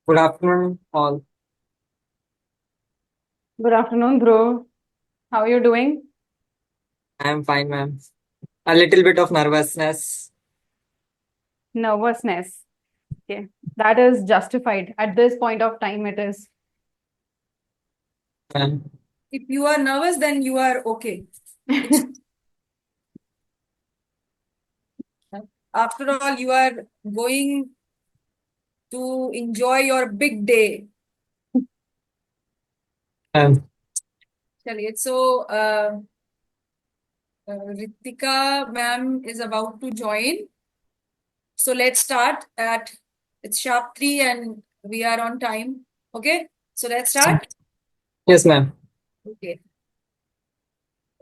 Good afternoon, all. Good afternoon, Dhruv. How are you doing? I am fine, ma'am. A little bit of nervousness. Nervousness. Okay. That is justified. At this point of time, it is. Ma'am. If you are nervous, then you are okay. It's after all, you are going to enjoy your big day. Ma'am. चलिए, so Ritika ma'am is about to join. So let's start at it's sharp 3 and we are on time. Okay, so let's start. Yes, ma'am. Okay.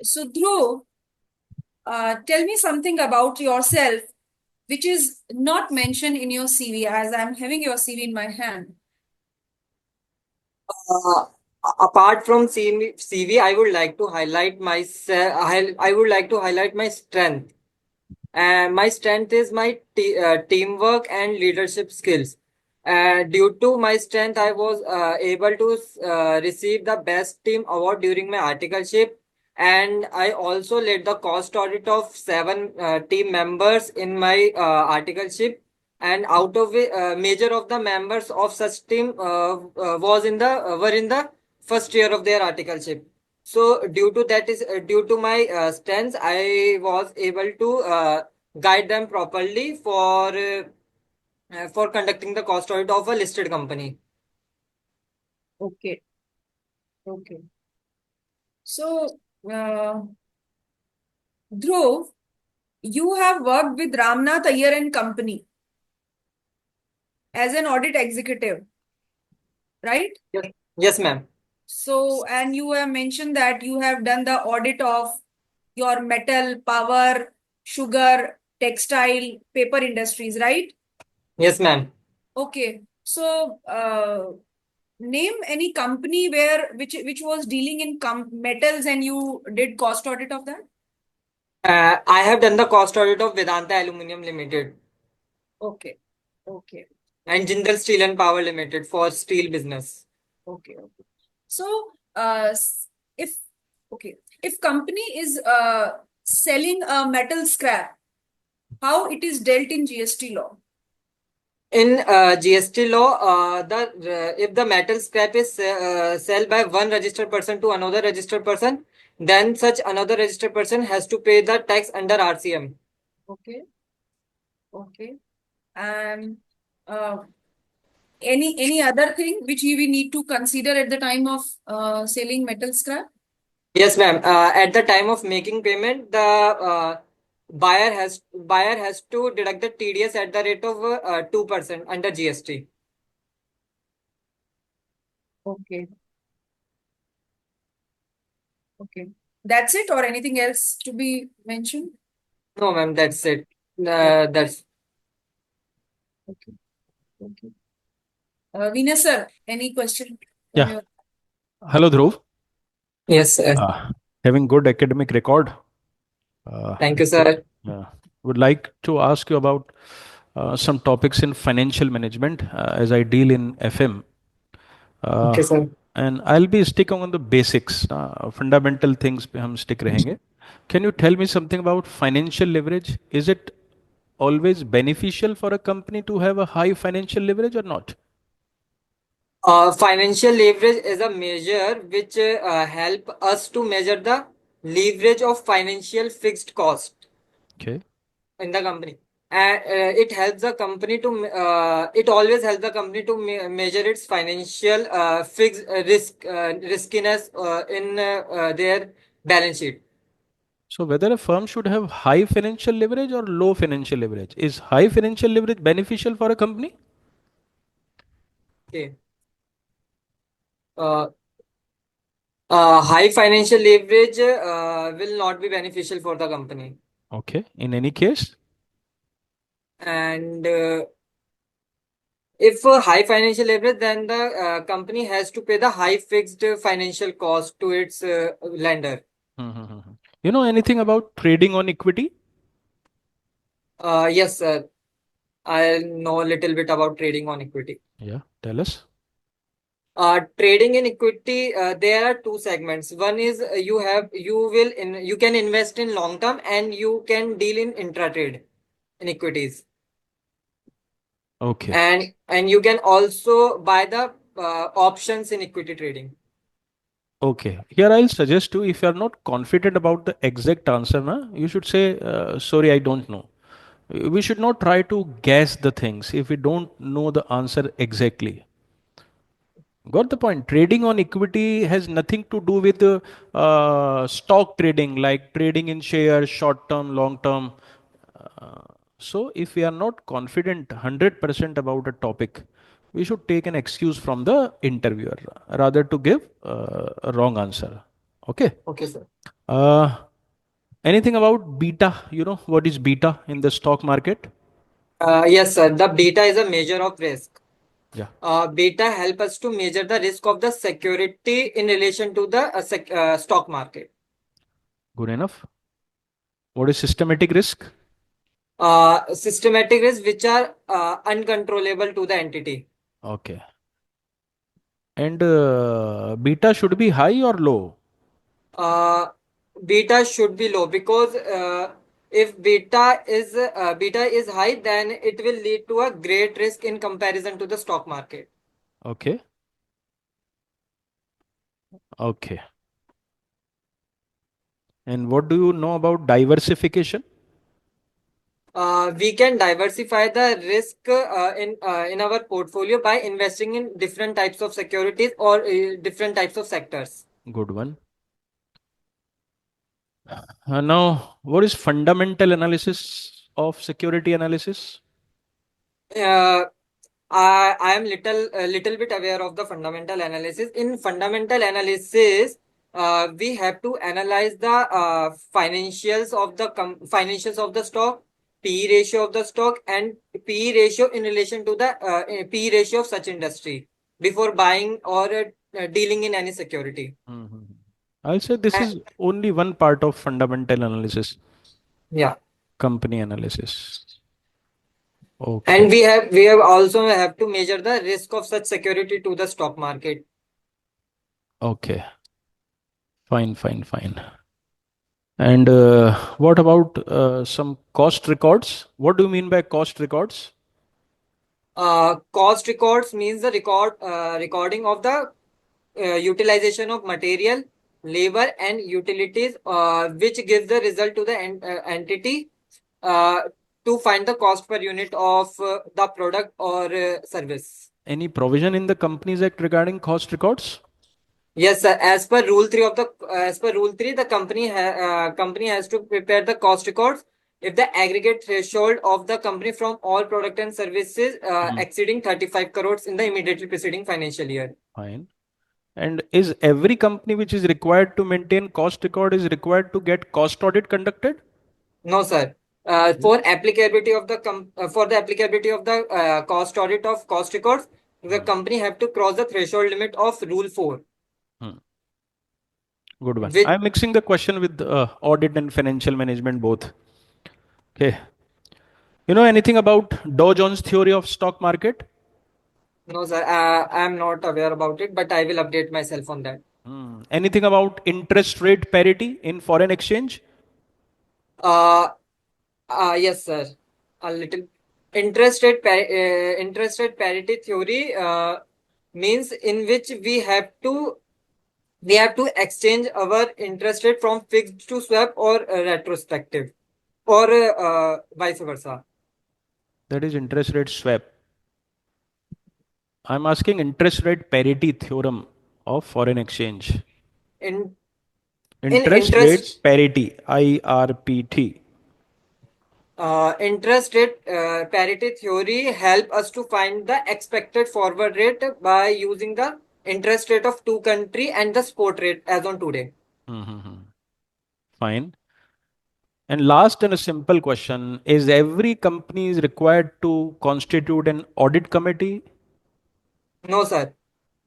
So Dhruv, tell me something about yourself which is not mentioned in your CV as I'm having your CV in my hand. Uh, Apart from CV, I would like to highlight myself. I would like to highlight my strength. My strength is my teamwork and leadership skills. Due to my strength, I was able to receive the best team award during my articleship, and I also led the cost audit of seven team members in my articleship. And out of it, major of the members of such team were in the first year of their articleship. So due to my strengths, I was able to guide them properly for conducting the cost audit of a listed company. Okay. Okay. So, Dhruv, you have worked with Ramnath Iyer and Company as an audit executive, right? Yes, yes, ma'am. So, and you have mentioned that you have done the audit of your metal, power, sugar, textile, paper industries, right? Yes, ma'am. Okay. So, name any company which was dealing in metals and you did cost audit of that? I have done the cost audit of Vedanta Aluminium Limited Okay. Okay. and Jindal Steel and Power Limited for steel business. Okay. Okay. So, if okay, if company is selling a metal scrap, how it is dealt in GST law? In GST law, if the metal scrap is sold by one registered person to another registered person, then such another registered person has to pay the tax under RCM. Okay. Okay. And uh, any other thing which we need to consider at the time of selling metal scrap? Yes, ma'am. At the time of making payment, the buyer has to deduct the TDS at the rate of 2% under GST. Okay. Okay. That's it, or anything else to be mentioned? No, ma'am, that's it. Yeah. That's Okay. Okay. Venus sir, any question from Yeah. your? Hello, Dhruv. yes, sir. Having good academic record. Uh, Thank you, would, sir. would like to ask you about some topics in financial management as I deal in FM. Okay, Uh, sir. and I'll be sticking on the basics, fundamental things पे हम stick रहेंगे. Can you tell me something about financial leverage? Is it always beneficial for a company to have a high financial leverage or not? Financial leverage is a measure which help us to measure the leverage of financial fixed cost Okay. in the company. And it helps the company to it always helps the company to measure its financial fixed riskiness in their balance sheet. So whether a firm should have high financial leverage or low financial leverage, is high financial leverage beneficial for a company? Okay. Uh, High financial leverage will not be beneficial for the company. Okay. In any case, And if a high financial leverage, then the company has to pay the high fixed financial cost to its lender. you know anything about trading on equity? Yes, sir. I know a little bit about trading on equity. Yeah, tell us. Trading in equity, there are two segments. One is you can invest in long term and you can deal in intratrade in equities. Okay. And you can also buy the options in equity trading. Okay. Here I'll suggest you, if you are not confident about the exact answer, na, you should say, sorry, I don't know. We should not try to guess the things if we don't know the answer exactly. Got the point? Trading on equity has nothing to do with stock trading, like trading in shares, short term, long term. So, if we are not confident 100% about a topic, we should take an excuse from the interviewer rather to give a wrong answer. Okay. Okay, sir. Uh, Anything about beta? You know what is beta in the stock market? Yes, sir. The beta is a measure of risk. Yeah. Beta help us to measure the risk of the security in relation to the stock market. Good enough. What is systematic risk? Systematic risks which are uncontrollable to the entity. Okay. And beta should be high or low? Uh, Beta should be low because if beta is high, then it will lead to a great risk in comparison to the stock market. Okay. Okay. And what do you know about diversification? We can diversify the risk in our portfolio by investing in different types of securities or different types of sectors. Good one. Now, what is fundamental analysis of security analysis? Uh, I am little bit aware of the fundamental analysis. In fundamental analysis, we have to analyze the financials of the stock, P ratio of the stock, and P ratio in relation to the P ratio of such industry before buying or dealing in any security. Mhm. I'll say this Uh, is only one part of fundamental analysis, yeah, company analysis. and Okay. we have also have to measure the risk of such security to the stock market. Okay. Fine, fine, fine. And what about some cost records? What do you mean by cost records? Cost records means the recording of the utilization of material, labor, and utilities, which gives the result to the entity uh, to find the cost per unit of the product or service. Any provision in the Companies Act regarding cost records? Yes, sir. As per rule three, the company has to prepare the cost records if the aggregate threshold of the company from all product and services Hmm. exceeding 35 crores in the immediately preceding financial year. Fine. And is every company which is required to maintain cost record is required to get cost audit conducted? No, sir. For the applicability of the cost audit of cost records, the Hmm. company have to cross the threshold limit of Rule 4, Hmm. Good one. which I'm mixing the question with audit and financial management both. Okay. You know anything about Dow Jones theory of stock market? no, sir. I am not aware about it, but I will update myself on that. Anything about interest rate parity in foreign exchange? Uh, yes, sir. A little interest rate parity theory means in which we have to exchange our interest rate from fixed to swap or retrospective or vice versa. That is interest rate swap. I'm asking interest rate parity theorem of foreign exchange. In in Interest rate interest parity, IRPT. interest rate parity theory help us to find the expected forward rate by using the interest rate of two country and the spot rate as on today. Mm-hmm. Fine. And last and a simple question, is every company is required to constitute an audit committee? No, sir.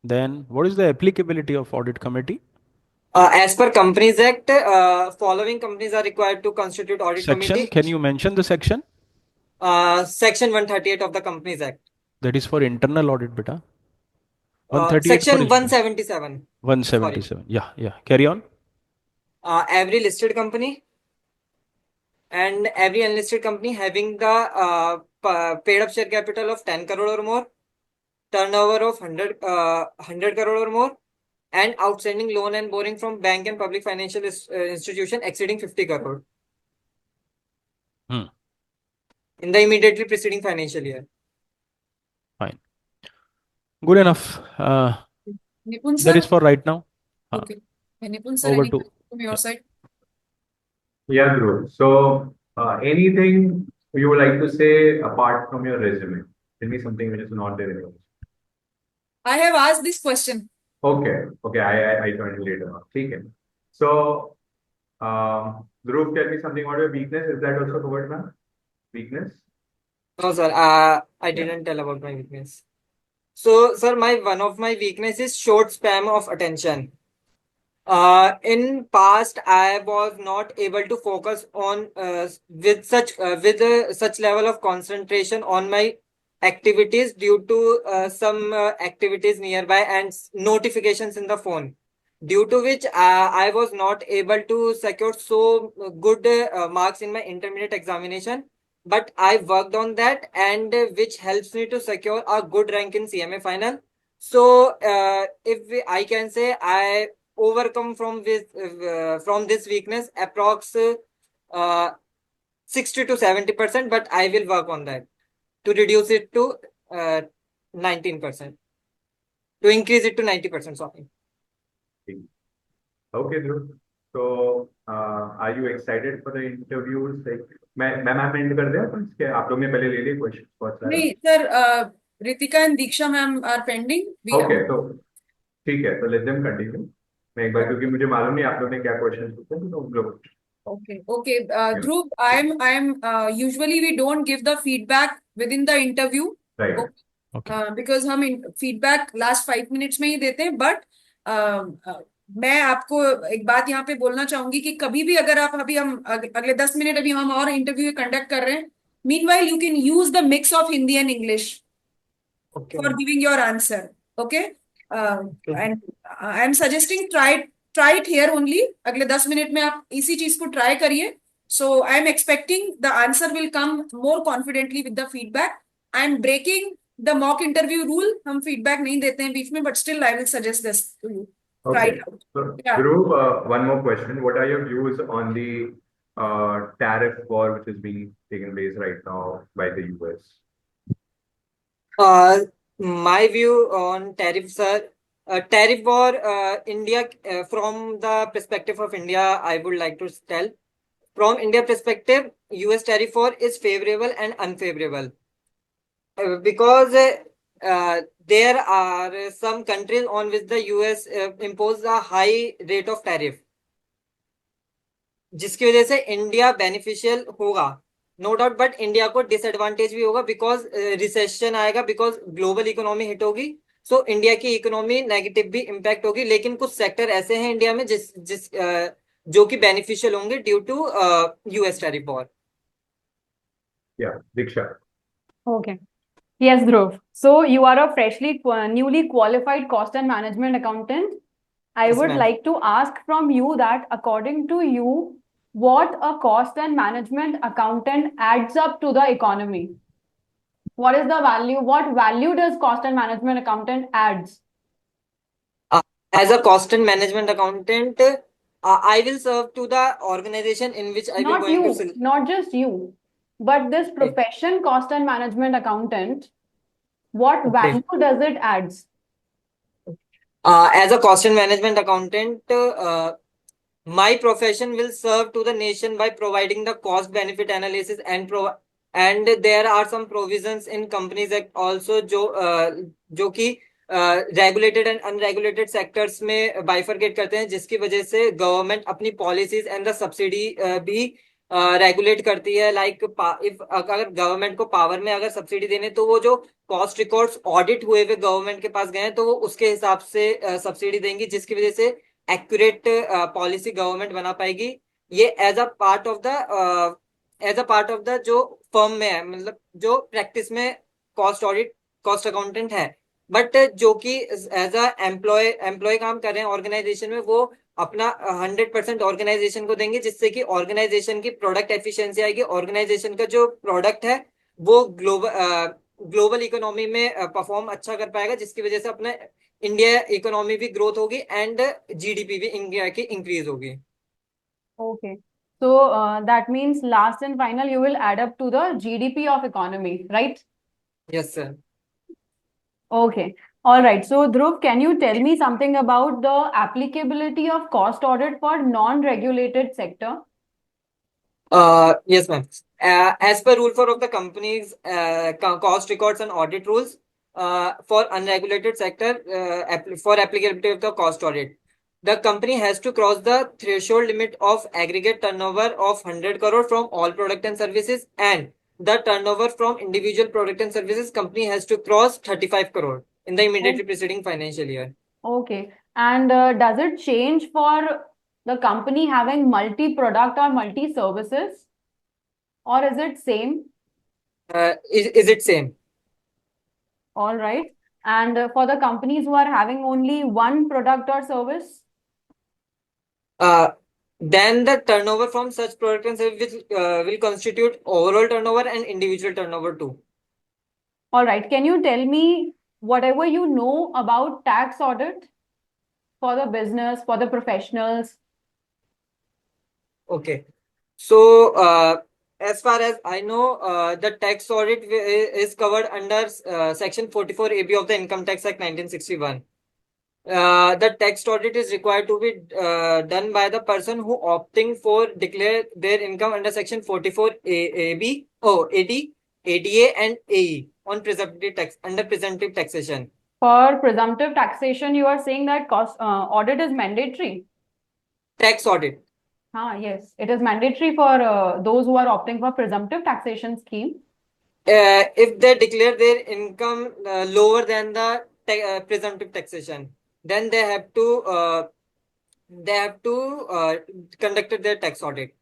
Then what is the applicability of audit committee? As per Companies Act, following companies are required to constitute audit Section, committee. can you mention the section? Section 138 of the Companies Act. That is for internal audit, beta. 138 for Section is 177. Sorry. 177. Yeah. Carry on. Every listed company and every unlisted company having the paid up share capital of 10 crore or more, turnover of 100 crore or more, and outstanding loan and borrowing from bank and public financial institution exceeding 50 crore in the immediately preceding financial year. Fine. Good enough. Nipun That sir? is for right now. Okay. Nipun sir, Over any to question from your side? Yeah, Dhruv. So, anything you would like to say apart from your resume? Tell me something which is not there in yours. I have asked this question. Okay, I joined later on. Okay. So, Dhruv, tell me something about your weakness. Is that also covered now? Weakness? No, sir. I didn't tell about my weakness. So, sir, one of my weakness is short span of attention. In past, I was not able to focus on with such level of concentration on my activities due to some activities nearby and notifications in the phone. Due to which I was not able to secure so good marks in my intermediate examination. But I worked on that, and which helps me to secure a good rank in CMA final. So, I can say I overcome from this weakness approx 60 to 70%, but I will work on that to reduce it to 19%, to increase it to 90%. Sorry. Okay, Dhruv. So, are you excited for the interviews? Like, ma'am and कर दिया अपन इसके आप लोग ने पहले ले लिए question बहुत सारे नहीं sir, Ritika and Diksha ma'am are pending. Okay तो ठीक है तो लेट देम कंटिन्यू मैं एक बार क्योंकि मुझे मालूम नहीं आप लोग ने क्या क्वेश्चन पूछे तो उन लोग Okay. Dhruv, usually we don't give the feedback within the interview. Right Okay. Because हम feedback last 5 minutes में ही देते हैं. But मैं आपको एक बात यहाँ पे बोलना चाहूंगी कि कभी भी अगर आप अभी हम अगले 10 मिनट अभी हम और इंटरव्यू कंडक्ट कर रहे हैं, meanwhile you can use the mix of Hindi and English for giving your answer. Okay. And I am suggesting try it here only. अगले 10 मिनट में आप इसी चीज को ट्राई करिए. So I am expecting the answer will come more confidently with the feedback. I am breaking the mock interview rule. हम feedback नहीं देते हैं बीच में, but still I will suggest this to you. Try Okay. it out. So, Yeah. Dhruv, one more question. What are your views on the tariff war which is being taken place right now by the US? My view on tariffs, sir. Tariff war, India, from the perspective of India, I would like to tell. From India perspective, US tariff war is favorable and unfavorable. Because there are some countries on which the US impose a high rate of tariff, जिसकी वजह से India beneficial होगा, no doubt. But India को disadvantage भी होगा because recession आएगा, because global economy hit होगी. So India की इकोनॉमी नेगेटिव भी इम्पैक्ट होगी. लेकिन कुछ सेक्टर ऐसे हैं इंडिया में जो कि बेनिफिशियल होंगे due to US tariff war. Yeah, Diksha. Okay. Yes, Dhruv. So you are a newly qualified cost and management accountant. I Yes, would ma'am. like to ask from you that according to you, what a cost and management accountant adds up to the economy? What is the value? What value does cost and management accountant adds? As a cost and management accountant, I will serve to the organization in which I will Not going to you, not just you, but this profession cost and management accountant, what Okay. value does it adds? As a cost and management accountant, my profession will serve to the nation by providing the cost benefit analysis and there are some provisions in Companies Act also जो कि regulated and unregulated sectors में bifurcate करते हैं, जिसकी वजह से government अपनी policies and the subsidy भी रेगुलेट करती है. लाइक अगर गवर्नमेंट को पावर में अगर सब्सिडी देने, तो वो जो कॉस्ट रिकॉर्ड्स ऑडिट हुए हुए गवर्नमेंट के पास गए हैं, तो वो उसके हिसाब से सब्सिडी देंगी, जिसकी वजह से एक्यूरेट पॉलिसी गवर्नमेंट बना पाएगी. ये as a part of the जो फर्म में है, मतलब जो प्रैक्टिस में कॉस्ट अकाउंटेंट है, बट जो कि एज अ एम्प्लॉय काम कर रहे हैं ऑर्गेनाइजेशन में, वो अपना 100% ऑर्गेनाइजेशन को देंगे, जिससे कि ऑर्गेनाइजेशन की प्रोडक्ट एफिशिएंसी आएगी, ऑर्गेनाइजेशन का जो प्रोडक्ट है वो ग्लोबल इकोनॉमी में परफॉर्म अच्छा कर पाएगा, जिसकी वजह से अपना इंडिया इकोनॉमी भी ग्रोथ होगी एंड जीडीपी भी इंडिया की इंक्रीज होगी। Okay. So that means last and final, you will add up to the GDP of economy, right? Yes sir. Okay. All right. So Dhruv, can you tell me something about the applicability of cost audit for non-regulated sector? Yes, ma'am. As per rule for of the company's cost records and audit rules, for unregulated sector, for applicability of the cost audit, the company has to cross the threshold limit of aggregate turnover of 100 crore from all product and services, and the turnover from individual product and services company has to cross 35 crore in the immediately preceding financial year. Okay. And does it change for the company having multi-product or multi-services? Or is it same? Is it same? All right. And for the companies who are having only one product or service? Then the turnover from such product and service will constitute overall turnover and individual turnover too. All right. Can you tell me whatever you know about tax audit for the business, for the professionals? Okay. So, as far as I know, the tax audit is covered under Section 44AB of the Income Tax Act 1961. The tax audit is required to be done by the person who opting for declare their income under Section 44AB, AD, ADA, and AE on presumptive tax under presumptive taxation. For presumptive taxation, you are saying that cost audit is mandatory. Tax audit. Yes, it is mandatory for those who are opting for presumptive taxation scheme. If they declare their income lower than the presumptive taxation, then they have to conduct their tax audit.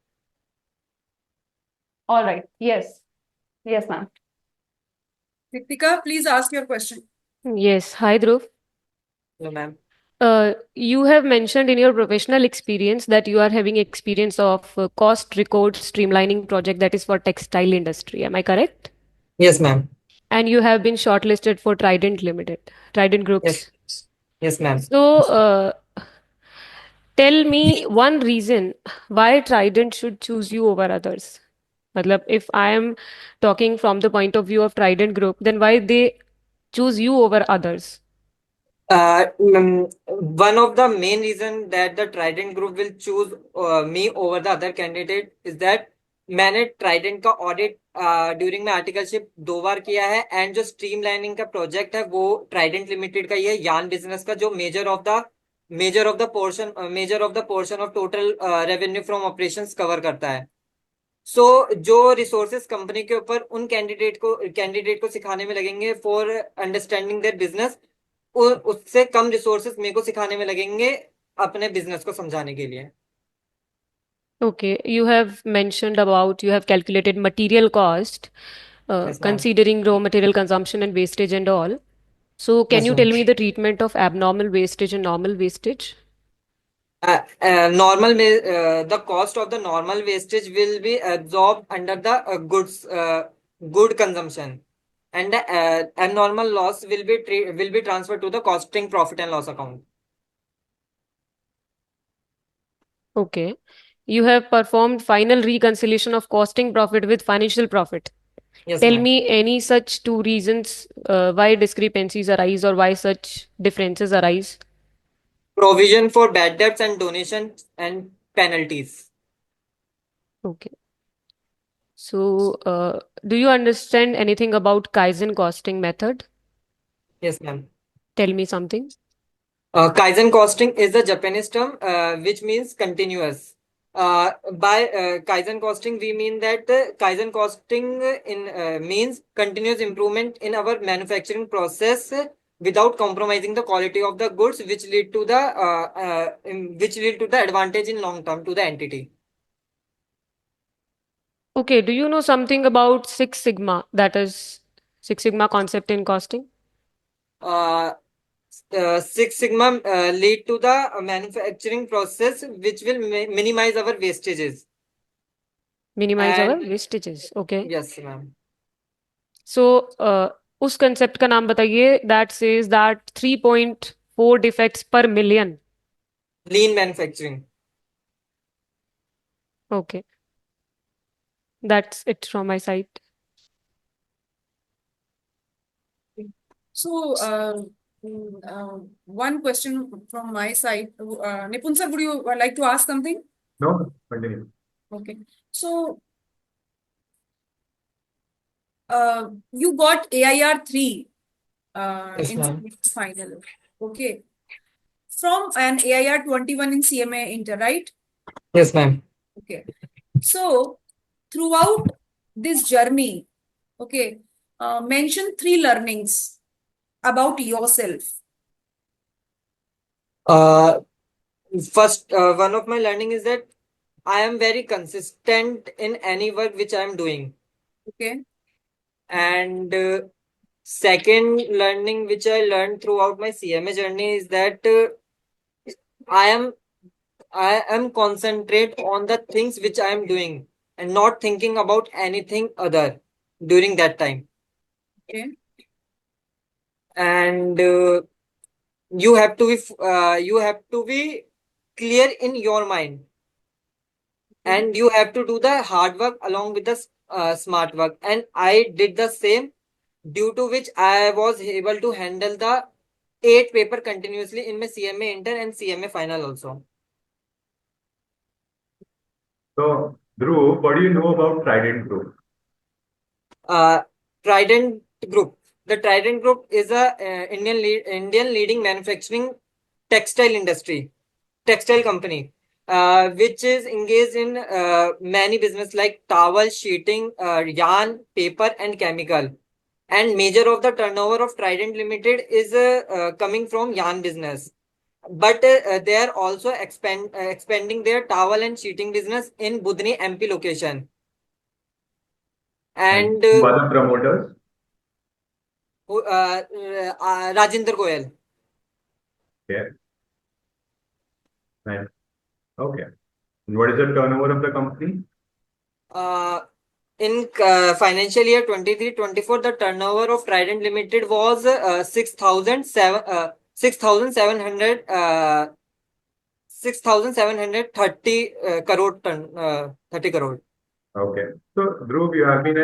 All right. Yes. Yes, ma'am. Kritika, please ask your question. Yes. Hi, Dhruv. No, ma'am. You have mentioned in your professional experience that you are having experience of cost record streamlining project that is for textile industry. Am I correct? Yes, ma'am. And you have been shortlisted for Trident Limited, Trident Groups. Yes. Yes, ma'am. So, tell me one reason why Trident should choose you over others. Matlab, if I am talking from the point of view of Trident Group, then why they choose you over others? One of the main reason that the Trident Group will choose me over the other candidate is that मैंने Trident का audit during my articleship 2 बार किया है, and जो streamlining का project है वो Trident limited का ही है, यान बिजनेस का, जो measure of the portion of total revenue from operations cover करता है। सो जो रिसोर्सेज कंपनी के ऊपर उन कैंडिडेट को सिखाने में लगेंगे फॉर अंडरस्टैंडिंग देयर बिजनेस, उससे कम रिसोर्सेज मेरे को सिखाने में लगेंगे अपने बिजनेस को समझाने के लिए। Okay, you have mentioned about you have calculated material cost, Yes, ma'am. considering raw material consumption and wastage and all. So, can Yes, you ma'am. tell me the treatment of abnormal wastage and normal wastage? The cost of the normal wastage will be absorbed under the good consumption, and the abnormal loss will be transferred to the costing profit and loss account. Okay. You have performed final reconciliation of costing profit with financial profit. Yes, Tell ma'am. me any such two reasons why discrepancies arise or why such differences arise. Provision for bad debts and donations and penalties. Okay. So, do you understand anything about Kaizen costing method? Yes, ma'am. Tell me something. Kaizen costing is a Japanese term which means continuous. By Kaizen costing, we mean that Kaizen costing means continuous improvement in our manufacturing process without compromising the quality of the goods, which lead to the advantage in long term to the entity. Okay, do you know something about Six Sigma? That is Six Sigma concept in costing? Uh, Six Sigma lead to the manufacturing process which will minimize our wastages. Minimize our And wastages. Okay. yes, ma'am. So, उस concept का नाम बताइए that says that 3.4 defects per million. Lean manufacturing. Okay. That's it from my side. So, one question from my side. Nipun sir, would you like to ask something? No, continue. Okay. So, you got AIR 3 Yes, in ma'am. final. Okay. From an AIR 21 in CMA Inter, right? Yes, ma'am. Okay. So, throughout this journey, okay, mention 3 learnings about yourself. First, one of my learning is that I am very consistent in any work which I am doing. Okay. And second learning which I learned throughout my CMA journey is that I am I am concentrate on the things which I am doing and not thinking about anything other during that time. Okay. And you have to be clear in your mind, and you have to do the hard work along with the smart work. And I did the same, due to which I was able to handle the 8 paper continuously in my CMA intern and CMA final also. So, Dhruv, what do you know about Trident Group? Trident Group. The Trident Group is a Indian leading manufacturing textile company, which is engaged in many business like towel, sheeting, yarn, paper, and chemical. And major of the turnover of Trident Limited is coming from yarn business. But they are also expanding their towel and sheeting business in Budni, MP location. And And who are the promoters? Rajinder Goyal. Yeah. Nice. Okay. And what is the turnover of the company? In financial year 23-24, the turnover of Trident Limited was 6,730 30 crore. Okay. So, Dhruv, you have been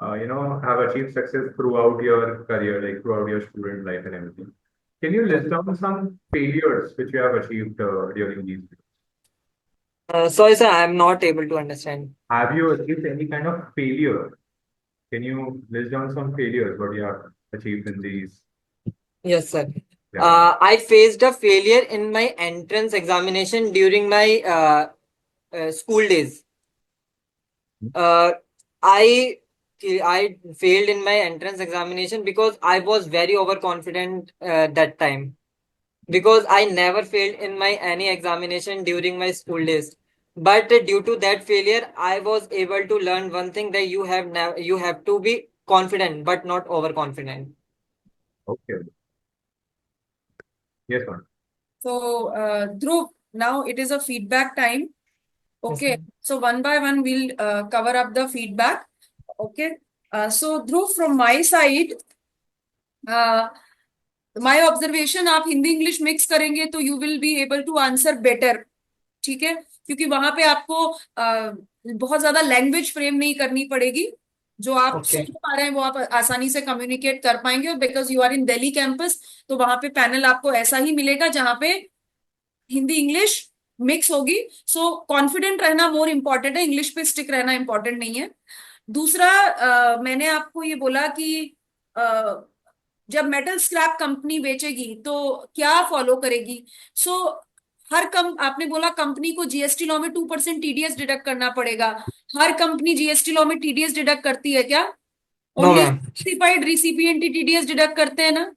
have achieved success throughout your career, like throughout your student life and everything. Can you list down some failures which you have achieved during these years? Sorry, sir, I am not able to understand. Have you achieved any kind of failure? Can you list down some failures what you have achieved in these? Yes, sir. Yeah. I faced a failure in my entrance examination during my school days. I failed in my entrance examination because I was very overconfident that time. Because I never failed in my any examination during my school days. But due to that failure, I was able to learn one thing, that you have to be confident but not overconfident. Okay. Yes, ma'am. So, Dhruv, now it is a feedback time. Okay. ma'am. So, one by one, we'll cover up the feedback. Okay. So, Dhruv, from my side, my observation, आप Hindi English mix करेंगे तो you will be able to answer better. ठीक है, क्योंकि वहां पे आपको बहुत ज्यादा लैंग्वेज फ्रेम नहीं करनी पड़ेगी. जो आप Okay. सुन पा रहे हैं वो आप आसानी से कम्युनिकेट कर पाएंगे. Because you are in Delhi campus, तो वहां पे पैनल आपको ऐसा ही मिलेगा जहां पे हिंदी इंग्लिश मिक्स होगी. सो कॉन्फिडेंट रहना मोर इम्पोर्टेंट है, इंग्लिश पे स्टिक रहना इम्पोर्टेंट नहीं है. दूसरा, मैंने आपको ये बोला कि जब मेटल स्क्रैप कंपनी बेचेगी तो क्या फॉलो करेगी. सो आपने बोला कंपनी को जीएसटी लॉ में 2% टीडीएस डिडक्ट करना पड़ेगा. हर कंपनी जीएसटी लॉ में टीडीएस डिडक्ट करती है क्या? No, only ma'am. Certified recipient TDS deduct करते हैं ना.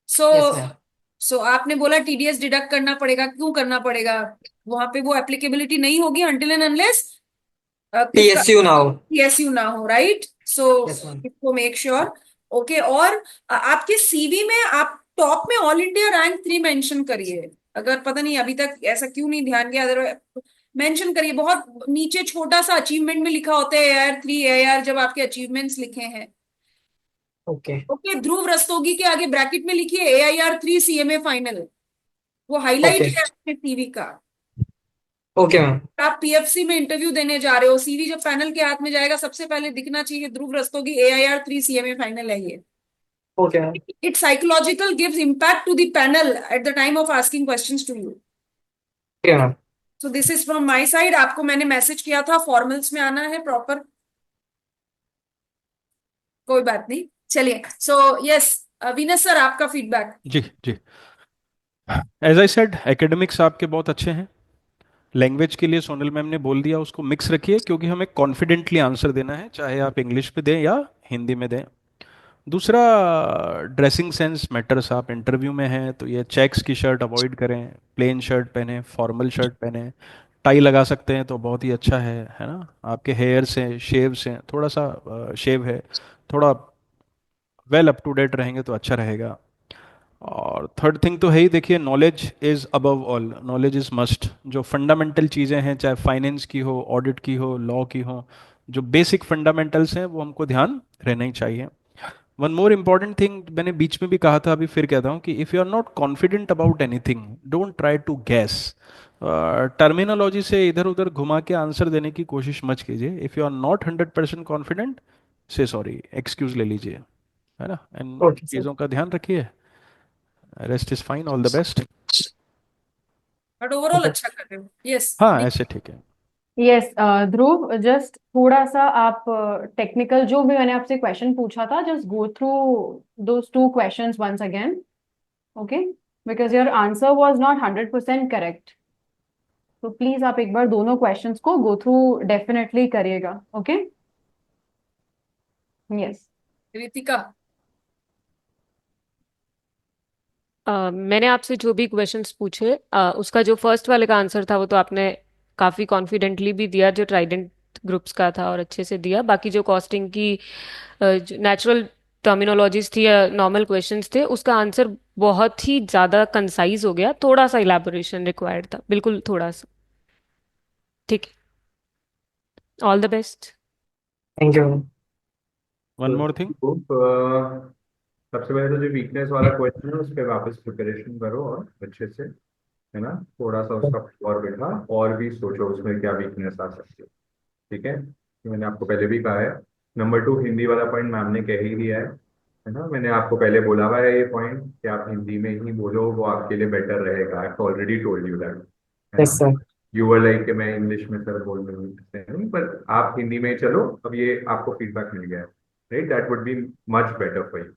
सो Yes, ma'am. सो आपने बोला टीडीएस डिडक्ट करना पड़ेगा. क्यों करना पड़ेगा? वहां पे वो एप्लीकेबिलिटी नहीं होगी until and unless PSU now. PSU ना हो, राइट? सो Yes, ma'am. इसको मेक श्योर। ओके, और आपके सीवी में आप टॉप में ऑल इंडिया रैंक 3 मेंशन करिए। अगर पता नहीं अभी तक ऐसा क्यों नहीं ध्यान गया, अदर मेंशन करिए। बहुत नीचे छोटा सा अचीवमेंट में लिखा होता है AIR 3 AIR, जब आपके अचीवमेंट्स लिखे हैं। Okay. ओके, ध्रुव रस्तोगी के आगे ब्रैकेट में लिखिए AIR 3 CMA फाइनल, वो हाईलाइट Okay. है आपके सीवी का। Okay, ma'am. आप PFC में इंटरव्यू देने जा रहे हो, सीवी जब पैनल के हाथ में जाएगा सबसे पहले दिखना चाहिए ध्रुव रस्तोगी AIR 3 CMA फाइनल है ये। Okay, ma'am. It psychological gives impact to the panel at the time of asking questions to you. Okay, ma'am. So this is from my side. आपको मैंने मैसेज किया था फॉर्मल्स में आना है प्रॉपर, कोई बात नहीं, चलिए। सो यस, विनय सर आपका फीडबैक। जी जी, एज आई सेड एकेडमिक्स आपके बहुत अच्छे हैं। लैंग्वेज के लिए सोनल मैम ने बोल दिया, उसको मिक्स रखिए क्योंकि हमें कॉन्फिडेंटली आंसर देना है, चाहे आप इंग्लिश में दें या हिंदी में दें। दूसरा, ड्रेसिंग सेंस मैटर्स। आप इंटरव्यू में हैं तो ये चेक्स की शर्ट अवॉइड करें, प्लेन शर्ट पहने, फॉर्मल शर्ट पहने, टाई लगा सकते हैं तो बहुत ही अच्छा है ना। आपके हेयर से शेव से थोड़ा सा शेव है, थोड़ा वेल अप टू डेट रहेंगे तो अच्छा रहेगा। और थर्ड थिंग तो है ही, देखिए knowledge is above all, knowledge is must. जो फंडामेंटल चीज़ें हैं, चाहे फाइनेंस की हो, ऑडिट की हो, लॉ की हो, जो बेसिक फंडामेंटल्स हैं वो हमको ध्यान रहना ही चाहिए। वन मोर इम्पॉर्टेंट थिंग, मैंने बीच में भी कहा था, अभी फिर कहता हूँ कि if you are not confident about anything, don't try to guess. Terminology से इधर उधर घुमा के आंसर देने की कोशिश मत कीजिए। If you are not 100% confident, से सॉरी, एक्सक्यूज ले लीजिए, है ना। इन Okay, sir. चीज़ों का ध्यान रखिए। Rest is fine, all the best. But overall Okay. अच्छा कर रहे हो, यस। हाँ ऐसे ठीक है। यस ध्रुव, जस्ट थोड़ा सा आप टेक्निकल जो भी मैंने आपसे क्वेश्चन पूछा था, just go through those 2 questions once again, okay? Because your answer was not 100% correct. तो प्लीज आप एक बार दोनों क्वेश्चंस को गो थ्रू डेफिनेटली करिएगा, ओके? यस। रितिका, मैंने आपसे जो भी क्वेश्चंस पूछे, उसका जो फर्स्ट वाले का आंसर था वो तो आपने काफ़ी कॉन्फिडेंटली भी दिया, जो ट्राइडेंट ग्रुप्स का था, और अच्छे से दिया। बाकी जो कॉस्टिंग की नेचुरल टर्मिनोलॉजीज थी या नॉर्मल क्वेश्चंस थे, उसका आंसर बहुत ही ज़्यादा कंसाइज हो गया, थोड़ा सा इलेबोरेशन रिक्वायर्ड था, बिल्कुल थोड़ा सा। ठीक है, all the best. Thank you, ma'am. One more thing, सबसे पहले तो जो वीकनेस वाला क्वेश्चन है उस पर वापस प्रिपरेशन करो और अच्छे से, है ना, थोड़ा सा उसका और बैठा और भी सोचो उसमें क्या वीकनेस आ सकती है। ठीक है, ये मैंने आपको पहले भी कहा है। नंबर 2, हिंदी वाला पॉइंट मैम ने कह ही दिया है ना। मैंने आपको पहले बोला हुआ है ये पॉइंट कि आप हिंदी में ही बोलो, वो आपके लिए बेटर रहेगा। I already told you that, है Yes, ना। sir. यू वर लाइक कि मैं इंग्लिश में सर बोल रही हूँ, नहीं, पर आप हिंदी में चलो। अब ये आपको फीडबैक मिल गया है, right, that would be much better for you.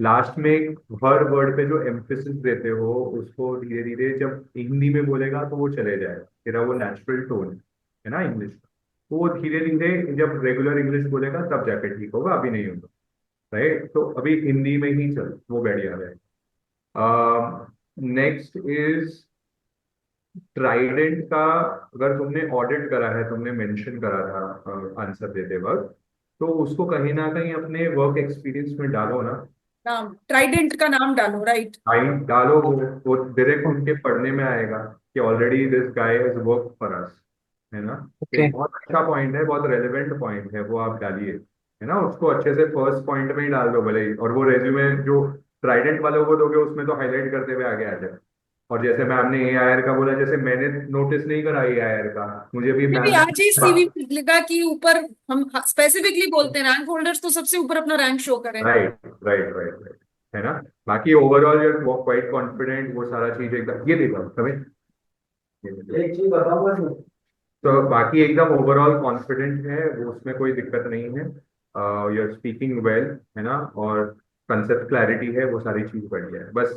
Last में हर वर्ड पे जो एम्फेसिस देते हो उसको धीरे धीरे जब हिंदी में बोलेगा तो वो चले जाएगा, तेरा वो नेचुरल टोन है ना इंग्लिश का, तो वो धीरे धीरे जब रेगुलर इंग्लिश बोलेगा तब जाके ठीक होगा, अभी नहीं होगा, राइट। तो अभी हिंदी में ही चल, वो बढ़िया रहेगा। नेक्स्ट इज ट्राइडेंट का। अगर तुमने ऑडिट करा है, तुमने मेंशन करा था आंसर देते वक्त, तो उसको कहीं ना कहीं अपने वर्क एक्सपीरियंस में डालो ना। नाम ट्राइडेंट का नाम डालो, राइट? टाइम डालो, वो डायरेक्ट उनके पढ़ने में आएगा कि already this guy has work for us, है ना। एक Okay. बहुत अच्छा पॉइंट है, बहुत रेलेवेंट पॉइंट है, वो आप डालिए, है ना। उसको अच्छे से फर्स्ट पॉइंट में ही डाल दो भले ही, और वो रेज्यूमे जो ट्राइडेंट वालों को दोगे उसमें तो हाईलाइट करते हुए आगे आ जाए। और जैसे मैम ने AIR का बोला, जैसे मैंने नोटिस नहीं करा AIR का, मुझे भी मुझे भी मैम आज ही सीवी में लगा कि ऊपर हम स्पेसिफिकली बोलते हैं रैंक होल्डर्स तो सबसे ऊपर अपना रैंक शो करें। राइट राइट राइट राइट, है ना। बाकी ओवरऑल यूर क्वाइट कॉन्फिडेंट, वो सारा चीज एकदम, ये देखो समझ, एक चीज बताऊंगा। तो बाकी एकदम ओवरऑल कॉन्फिडेंट है वो, उसमें कोई दिक्कत नहीं है। यू आर स्पीकिंग वेल, है ना, और कंसेप्ट क्लैरिटी है, वो सारी चीज बढ़िया है। बस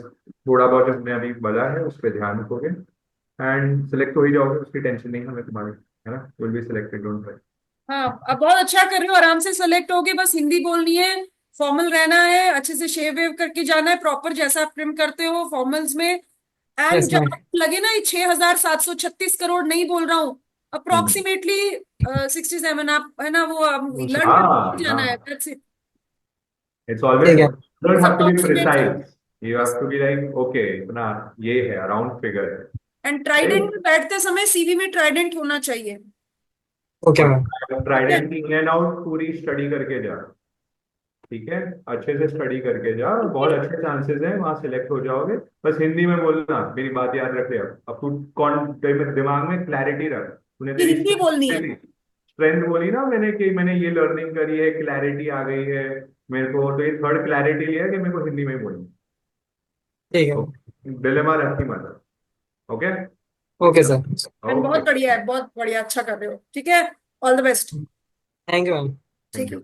थोड़ा बहुत जो हमने अभी बोला है उस पर ध्यान रखोगे एंड सिलेक्ट हो ही जाओगे, उसकी टेंशन नहीं है हमें तुम्हारी, है ना। Will be selected, don't worry. हाँ, अब बहुत अच्छा कर रहे हो, आराम से सेलेक्ट होगे, बस हिंदी बोलनी है, फॉर्मल रहना है, अच्छे से शेव वेव करके जाना है प्रॉपर, जैसा आप ट्रिम करते हो फॉर्मल्स में। एंड Yes, जब ma'am. आपको लगे ना ये 6,736 करोड़ नहीं बोल रहा हूँ, अप्रोक्सीमेटली 67 आप है ना, वो लर्न हाँ, जाना है, हाँ. That's it. It's always, ठीक है you don't have to be approximately. precise. You have to be like, okay, इतना ये है, round figure है, एंड ट्राइडेंट right? में बैठते समय सीवी में ट्राइडेंट होना चाहिए। ओके और मैम ट्राइडेंट की इन एंड आउट पूरी स्टडी करके जा, ठीक है, अच्छे से स्टडी करके जा, बहुत अच्छे चांसेस हैं वहां सिलेक्ट हो जाओगे। बस हिंदी में बोलना, मेरी बात याद रख ले। अब तू कौन दिमाग में क्लैरिटी रख, तूने ये तेरी हिंदी बोलनी है। स्ट्रेंथ बोली ना मैंने कि मैंने ये लर्निंग करी है, क्लैरिटी आ गई है मेरे को, तो ये थर्ड क्लैरिटी लिया कि मेरे को हिंदी में ही बोलनी। ठीक है डिलेमा रखी मत। ओके ओके सर एंड बहुत ओके, बढ़िया है, बहुत बढ़िया, अच्छा कर रहे हो, ठीक है, all the best. Thank you ma'am ठीक थैंक है। यू।